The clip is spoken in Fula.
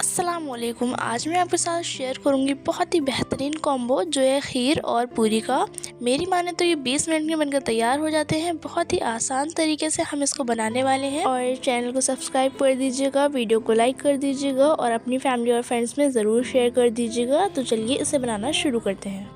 अस्सलामुअलैकुम। आज मैं आपके साथ शेयर करूंगी बहुत ही बेहतरीन कॉम्बो जो है खीर और पूरी का। मेरी माने तो ये 20 मिनट में बनकर तैयार हो जाते हैं। बहुत ही आसान तरीके से हम इसको बनाने वाले हैं। और चैनल को सब्सक्राइब कर दीजिएगा, वीडियो को लाइक कर दीजिएगा और अपनी फैमिली और फ्रेंड्स में ज़रूर शेयर कर दीजिएगा। तो चलिए इसे बनाना शुरू करते हैं।